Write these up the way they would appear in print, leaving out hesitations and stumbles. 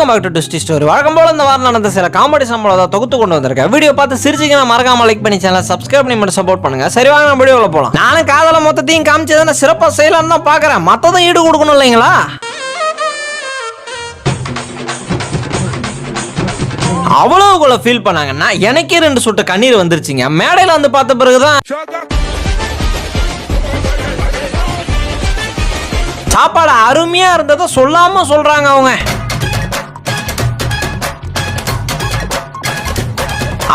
Welcome back to twisty story. வழக்கம் போல இந்த வாரம் நடந்த சில காமெடி சம்பவத்தை தொகுத்து கொண்டு வந்திருக்கேன். வீடியோ பார்த்து சிரிச்சிங்கன்னா மறக்காம லைக் பண்ணி சேனலை சப்ஸ்கிரைப் பண்ணி மட்டும் சப்போர்ட் பண்ணுங்க. சரி வாங்க நம்ம வீடியோவில் போகலாம். நானும் காதல மொத்தத்தையும் காமிச்சதானே சிறப்பாக செய்யலாம்னு தான் பார்க்குறேன். மற்றதும் ஈடு கொடுக்கணும் இல்லைங்களா? அவ்வளவுக்குள்ள ஃபீல் பண்ணாங்கன்னா எனக்கே 2 சொட்டு கண்ணீர் வந்துருச்சுங்க. மேடையில் வந்து பார்த்த பிறகுதான் சாப்பாடு அருமையா இருந்ததை சொல்லாம சொல்றாங்க அவங்க.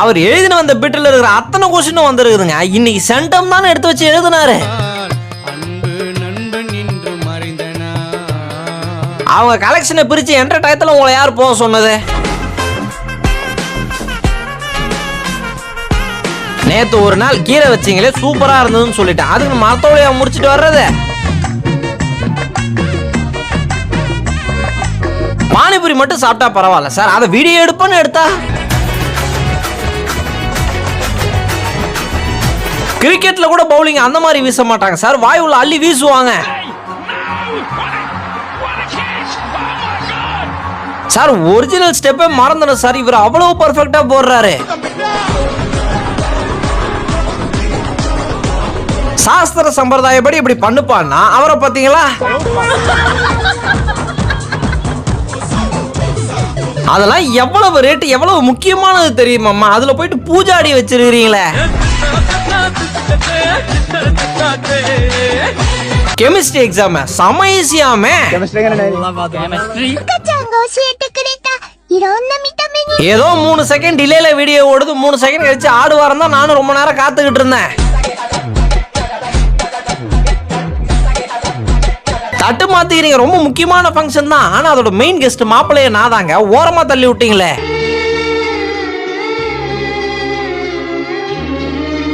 அவர் எழுதின வந்த பிட்டில் இருக்கிற அத்தனை கொஸ்டினும் வந்துருக்குதுங்க. இன்னைக்கு சென்டம் தானே எடுத்து வச்சு எழுதினாரு. அவங்க கலெக்ஷனை பிரிச்சு என்ற டயத்துல உங்களை யார் போக சொன்னது? நேத்து ஒரு நாள் கீரை வச்சிங்களே சூப்பரா இருந்ததுன்னு சொல்லிட்டேன். அதுக்கு மரத்தோடைய முடிச்சுட்டு வர்றது. பானிபுரி மட்டும் சாப்பிட்டா பரவாயில்ல சார், அதை வீடியோ எடுப்பேன்னு எடுத்தா. கிரிக்கெட்ல கூட பவுலிங் அந்த மாதிரி வீச மாட்டாங்க சார், வாயுல அள்ளி வீசுவாங்க சார். ஒரிஜினல் ஸ்டெப்பே மறந்துடும் சார், இவர் அவ்வளவு பர்ஃபெக்டா போடுறாரு. சாஸ்திர சம்பிரதாயப்படி இப்படி பண்ணுப்பான்னா அவரை பாத்தீங்களா? அதெல்லாம் எவ்வளவு ரேட்டு, எவ்வளவு முக்கியமானது தெரியுமாம்மா? அதுல போயிட்டு பூஜாடி வச்சிருக்கீங்களே. கெமிஸ்ட்ரி எக்ஸாம் செம ஈஸியாமே. ஏதோ 3 செகண்ட் டிலேல வீடியோ ஓடுது, 3 செகண்ட் கழிச்சு ஆடு வாரம் தான். நானும் ரொம்ப நேரம் காத்துக்கிட்டு இருந்தேன். தட்டு மாத்திக்கிறீங்க, ரொம்ப முக்கியமான ஃபங்க்ஷன் தான். ஆனா அதோட மெயின் கெஸ்ட் மாப்பிள்ளைய நான் தாங்க. ஓரமா தள்ளி விட்டீங்களே.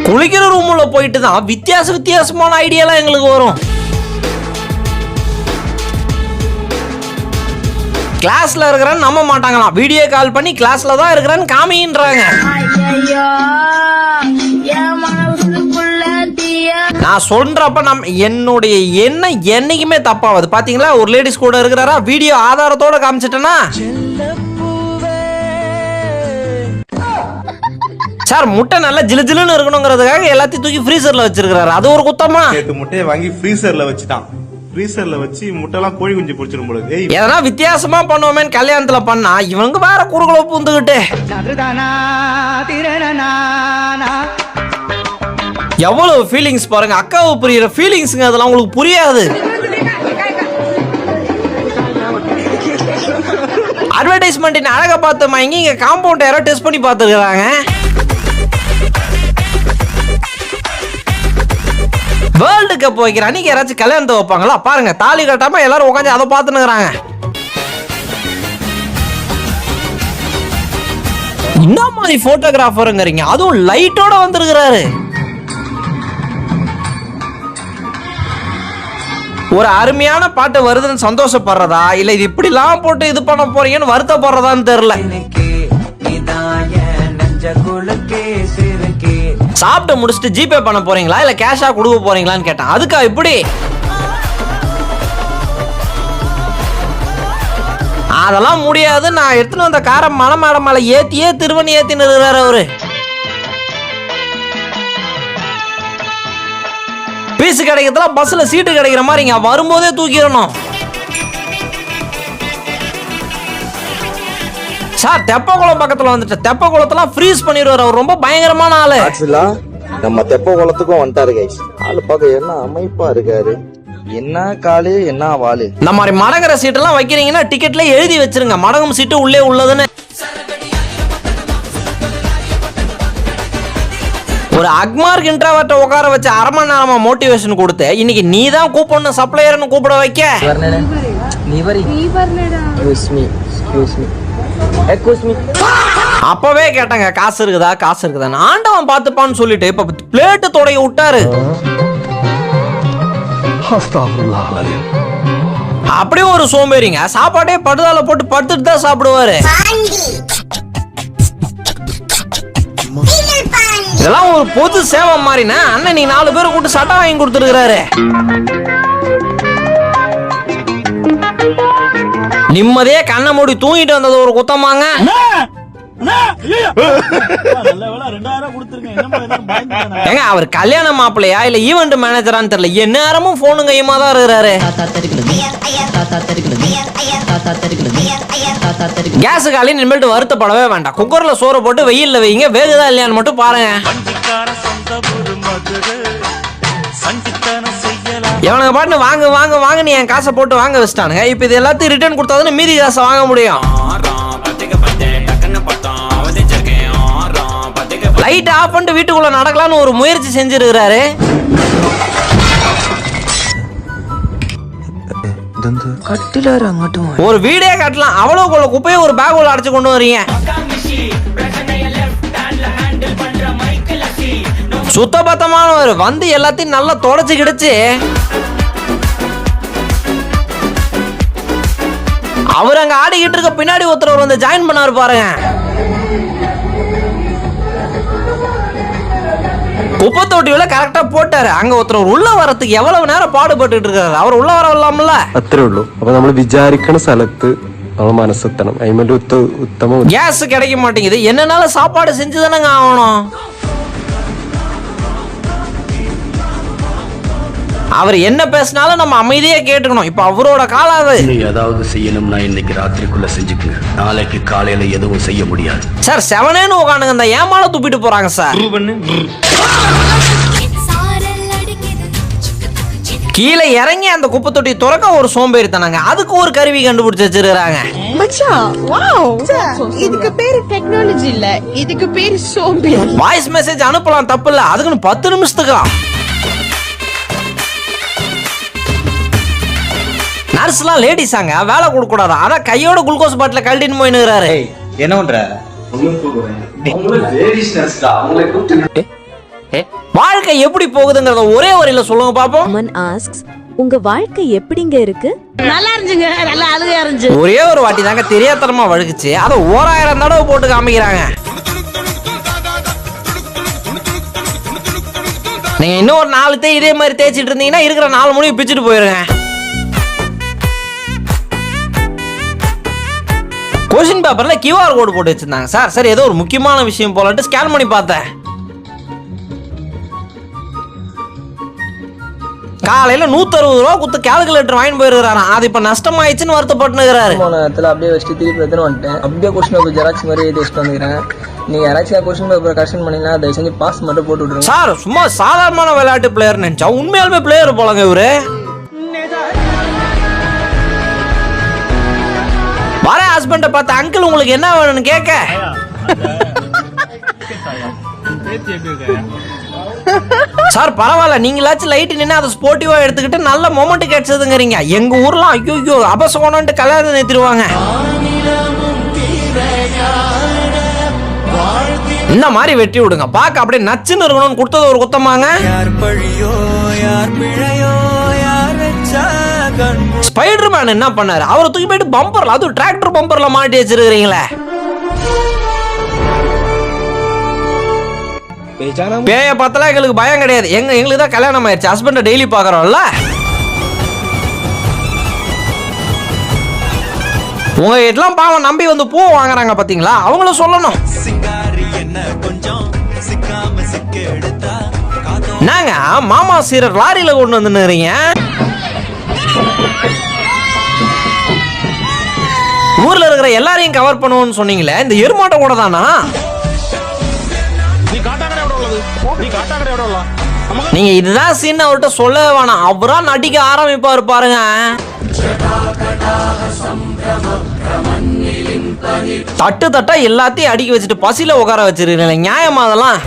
குளிக்கிற ரூம்ல போயிட்டு தான் வித்தியாசமான ஐடியாலாம் எங்களுக்கு வரும். கிளாஸ்ல இருக்கிறேன்னு நம்ப மாட்டாங்களாம். வீடியோ கால் பண்ணி கிளாஸ்ல தான் இருக்கிறேன்னு காமின்றாங்க. நான் சொல்றப்ப என்னுடைய எண்ணம் என்னைக்குமே தப்பாவது. பாத்தீங்களா, ஒரு லேடிஸ் கூட இருக்கிறாரா, வீடியோ ஆதாரத்தோட காமிச்சிட்டேன்னா சார் முட்டை நல்லா ஜிலுன்னு இருக்கணுங்கிறதுக்காக எல்லாத்தையும் தூக்கி ஃப்ரீசர்ல வச்சிருக்காரு. அது ஒரு குத்தமா? முட்டையை வாங்கி ஃப்ரீசர்ல வச்சுட்டான். ஃப்ரீசர்ல வச்சு முட்டைலாம் கோழி குஞ்சு பிடிச்சிரும் போல. எதனா வித்தியாசமா பண்ணுவோமேன்னு கல்யாணத்துல பண்ணா இவங்க வேற குறுகுல பூந்துகிட்டு. எவ்வளவு ஃபீலிங்ஸ் பாருங்க. அக்காவை புரியுற ஃபீலிங்ஸ்ங்க, அதெல்லாம் உங்களுக்கு புரியாது. அட்வர்டைஸ்மெண்ட் அழகா பார்த்த வாங்கி இங்க காம்பவுண்ட் யாரோ டெஸ்ட் பண்ணி பார்த்துருக்காங்க. வேர்ல்டு கப் வைக்கிற அன்னைக்கு யாராச்சும் கல்யாணத்தை வைப்பாங்களா? பாருங்க, தாலி கட்டாம எல்லாரும் உட்காந்து அதை பார்த்துனுக்குறாங்க. என்ன மாதிரி போட்டோகிராஃபருங்கிறீங்க, அதுவும் லைட்டோட வந்திருக்கிறாரு. ஒரு அருமையான பாட்டு வருதுன்னு சந்தோஷப்படுறதா, இல்ல இது இப்படிலாம் போட்டு இது பண்ண போறீங்கன்னு வருத்தப்படுறதான்னு தெரியல. சாப்பிட்டு முடிச்சுட்டு ஜிபே பண்ண போறீங்களா இல்ல கேஷா கொடுக்க போறீங்களான்னு கேட்டேன். அதுக்கா இப்படி? அதெல்லாம் முடியாது. நான் எடுத்துன்னு வந்த காரை மலை மேல ஏத்தியே திருவண்ணி ஏத்தின்னு இருக்கிறாரு அவரு. பீஸ் கிடைக்கிறதுல பஸ்ல சீட்டு கிடைக்கிற மாதிரி இங்க வரும்போதே தூக்கிடணும் சார். தெப்பகுளம் பக்கத்துல வந்துட்டு தெப்பகுளத்தெல்லாம் ஃப்ரீஸ் பண்ணிடுவார் அவர். ரொம்ப பயங்கரமான ஆளு. நம்ம தெப்பகுளத்துக்கும் வந்துட்டாரு கைஸ். ஆளு பார்க்க என்ன அமைப்பா இருக்காரு, என்ன காலு என்ன வாலு. இந்த மாதிரி மடங்குற சீட்டெல்லாம் வைக்கிறீங்கன்னா டிக்கெட்ல எழுதி வச்சிருங்க மடங்கும் சீட்டு உள்ளே உள்ளதுன்னு. ஒரு அக்மார்க் இன்ட்ராவர்ட்ட உட்கார வச்சு 1/2 மணி நேரமா மோட்டிவேஷன் கொடுத்து இன்னைக்கு நீ தான் கூப்பிடணும் சப்ளையர்னு கூப்பிட வைக்க. அப்பவே கேட்டாங்க காசு இருக்குதா. ஆண்டவன் பார்த்துப்பான்னு சொல்லிட்டு இப்ப பிளேட்டு தொடைய விட்டாரு. அப்படியே ஒரு சோம்பேறிங்க, சாப்பாடே படுதால போட்டு படுத்துட்டு தான் சாப்பிடுவாரு. இதெல்லாம் ஒரு பொது சேவை மாதிரினா அண்ணன் நீ 4 பேரை கூட்டு சட்டை வாங்கி கொடுத்துருக்காரு. நிம்மதியே கண்ணை மூடி தூங்கிட்டு வந்தது ஒரு குத்தமாங்க. ஏங்க அவர் கல்யாண மாப்பிள்ளையா இல்ல ஈவென்ட் மேனேஜரான்னு தெரியல, எந்நேரமும் போனு கையுமா தான் இருக்கிறாரு. கேஸ் காலி இனிமேல் வருத்தப்படவே வேண்டாம். குக்கர்ல சோறு போட்டு வெயில்ல வைங்க, வேகுதா இல்லையான்னு மட்டும் பாருங்க. இவனுங்க பாட்டு வாங்க வாங்க வாங்க நீ என் காசை போட்டு வாங்க வச்சிட்டானுங்க. இப்ப இது எல்லாத்தையும் ரிட்டர்ன் கொடுத்தாதானே மீதி காசை வாங்க முடியும். லைட் ஆஃப் பண்ணிட்டு வீட்டுக்குள்ள நடக்கலாம்னு ஒரு முயற்சி செஞ்சிருக்கிறாரு. ஒரு வீடே கட்டலாம், அவ்வளவு குப்பையை ஒரு பேக் உள்ள அடைச்சு கொண்டு வரீங்க. சுத்த பத்தமானவர் வந்து எல்லாத்தையும் நல்லா தொடச்சு கிடச்சு அவர் அங்க ஆடிக்கிட்டு இருக்க பின்னாடி ஒருத்தர் வந்து ஜாயின் பண்ணாரு பாருங்க. குப்பை தொட்டியில கரெக்டா போட்டாரு. அங்க ஒருத்தர் உள்ள வரத்துக்கு எவ்வளவு நேரம் பாடுபட்டு இருக்காரு. அவர் உள்ள வரலாம்ல. അത്രേ ഉള്ളൂ. അപ്പൊ നമ്മൾ വിചാരിക്കണ സ്ഥലത്ത് നമ്മൾ മനസ്സെത്തണം. അതിന്റെ ഉത്തമ கேஸ் கிடைக்க மாட்டேங்குது, என்னனால சாப்பாடு செஞ்சுதானங்க ஆகணும். அவர் என்ன பேசினாலும் நம்ம அமைதியா கேட்டுக்கணும். இப்ப அவரோட காலம் அது. ஏதாவது செய்யணும்னா இன்னைக்கு ராத்திரிக்குள்ள செஞ்சுக்குங்க, நாளைக்கு காலையில எதுவும் செய்ய முடியாது சார். செவனேன்னு உட்காந்துங்க, இந்த ஏமால துப்பிட்டு போறாங்க சார். கீழே இறங்கி அந்த குப்பை தொட்டி துறக்க ஒரு சோம்பேறி தானாங்க, அதுக்கு ஒரு கருவி கண்டுபிடிச்சு வச்சிருக்காங்க. இதுக்கு பேரு டெக்னாலஜி இல்ல, இதுக்கு பேரு சோம்பேறி. வாய்ஸ் மெசேஜ் அனுப்பலாம், தப்பு இல்ல, அதுக்குன்னு 10 நிமிஷத்துக்கா. நர்ஸ்லாம் லேடிஸாங்க, வேலை கொடுக்க கூடாது. அதான் கையோட குளுக்கோஸ் பாட்டில கழட்டின்னு போயினுறாரு. என்ன பண்ற? வாழ்க்கை எப்படி போகுதுங்கறத ஒரே வரியில சொல்லுங்க பாப்போம். அமன் asks, உங்க வாழ்க்கை எப்படிங்க இருக்கு? நல்லா இருந்துங்க, நல்லா அழுகையா இருந்துச்சு. ஒரே ஒரு வாட்டி தாங்க தெரியாதனமா வழுக்குச்சு, அதை 1000 தடவை போட்டு காமிக்கிறாங்க. நீங்க இன்னும் ஒரு 4 தே இதே மாதிரி தேய்ச்சிட்டு இருந்தீங்கன்னா இருக்கிற 4 முடிவு பிச்சுட்டு போயிருங்க. கொஸ்டின் பேப்பர்ல QR கோடு போட்டு வச்சிருந்தாங்க சார். சரி ஏதோ ஒரு முக்கியமான விஷயம் போலட்டு ஸ்கேன் பண்ணி பார்த்தேன். காலையில 160 ரூபா குத்து கால்குலேட்டர் வாங்கி போயிருக்காரு. அது இப்ப நஷ்டம் ஆயிடுச்சுன்னு வருத்தப்பட்டுக்கிறாரு. அப்படியே வச்சுட்டு திருப்பி எடுத்துன்னு வந்துட்டேன். அப்படியே கொஸ்டின் பேப்பர் ஜெராக்ஸ் மாதிரி எழுதி வச்சுட்டு வந்துக்கிறேன். நீங்க யாராச்சும் கொஸ்டின் பேப்பர் கரெக்ஷன் பண்ணீங்கன்னா தயவு செஞ்சு பாஸ் மட்டும் போட்டு விட்டுருங்க சார். சும்மா சாதாரணமான விளையாட்டு பிளேயர் நினைச்சா உண்மையாலுமே பிளேயர் போலங்க இவரு. வர ஹஸ்பண்ட பார்த்த அங்கிள் உங்களுக்கு என்ன வேணும்னு கேட்க, சார் பரவாயில்ல நீங்களாச்சும் லைட் நின்று அதை ஸ்போர்ட்டிவா எடுத்துக்கிட்டு நல்ல மொமெண்ட் கிடைச்சதுங்கிறீங்க. எங்க ஊர்லாம் ஐயோ அபசகோனன்ட்டு கல்யாணம் நிறுத்திடுவாங்க. இந்த மாதிரி வெட்டி விடுங்க, பார்க்க அப்படியே நச்சுன்னு இருக்கணும்னு கொடுத்தது ஒரு குத்தமாங்க. ஸ்பைடர் மேன் என்ன பண்ணாரு, அவரை தூக்கி போயிட்டு பம்பர்ல, அது டிராக்டர் பம்பர்ல மாட்டி வச்சிருக்கீங்களே. பேய பார்த்தா எங்களுக்கு பயம் கிடையாது. எங்களுக்கு தான் கல்யாணம் ஆயிடுச்சு, ஹஸ்பண்ட டெய்லி பாக்குறோம்ல. உங்க வீட்டுலாம் பாவம் நம்பி வந்து பூ வாங்குறாங்க பாத்தீங்களா, அவங்கள சொல்லணும். நாங்க மாமா சீரர் லாரியில கொண்டு வந்துருங்க. ஊர்ல இருக்கிற எல்லாரையும் கவர் பண்ணுவோம்னு சொன்னீங்களே, இந்த எருமாட்ட கூட தானா? நீங்க இதுதான் சீன் அவர்கிட்ட சொல்ல வேணாம், அவரா நடிக்க ஆரம்பிப்பாரு பாருங்க. தட்டு தட்டா எல்லாத்தையும் அடிக்க வச்சுட்டு பசியில உட்கார வச்சிருக்கீங்க, நியாயமா அதெல்லாம்?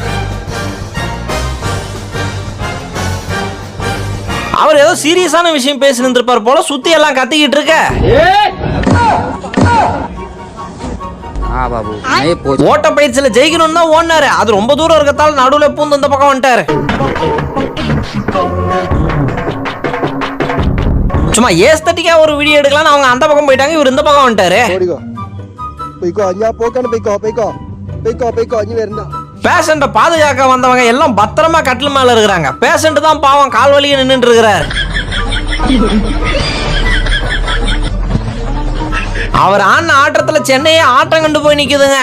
அவர் ஏதோ சீரியஸான விஷயம் பேசிட்டு இருப்பார் போல, சுத்தி எல்லாம் கத்திக்கிட்டு இருக்க. ஓட்ட பயிற்சியில ஜெயிக்கணும் தான் ஓடினாரு, அது ரொம்ப தூரம் இருக்கத்தால நடுவுல பூந்து இந்த பக்கம் வந்துட்டாரு. சும்மா ஏஸ்தட்டிக்கா ஒரு வீடியோ எடுக்கலாம், அவங்க அந்த பக்கம் போயிட்டாங்க, இவர் இந்த பக்கம் வந்துட்டாரு. பேஷண்ட பாதுகாக்க வந்தவங்க எல்லாம் பத்திரமா கட்டில் மேல இருக்கிறாங்க. பேஷண்ட் தான் பாவம் கால் வலிய நின்னுட்டு இருக்கிறார். அவர் ஆன ஆட்டத்துல சென்னையே ஆட்டம் கண்டு போய் நிக்குதுங்க.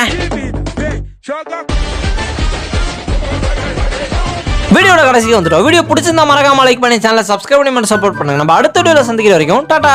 வீடியோட கடைசிக்கு வந்துட்டோம். வீடியோ பிடிச்சிருந்தா மறக்காம லைக் பண்ணி சேனலை சப்ஸ்கிரைப் பண்ணி மட்டும் சப்போர்ட் பண்ணுங்க. நம்ம அடுத்த வீடியோல சந்திக்கிற வரைக்கும் டாடா.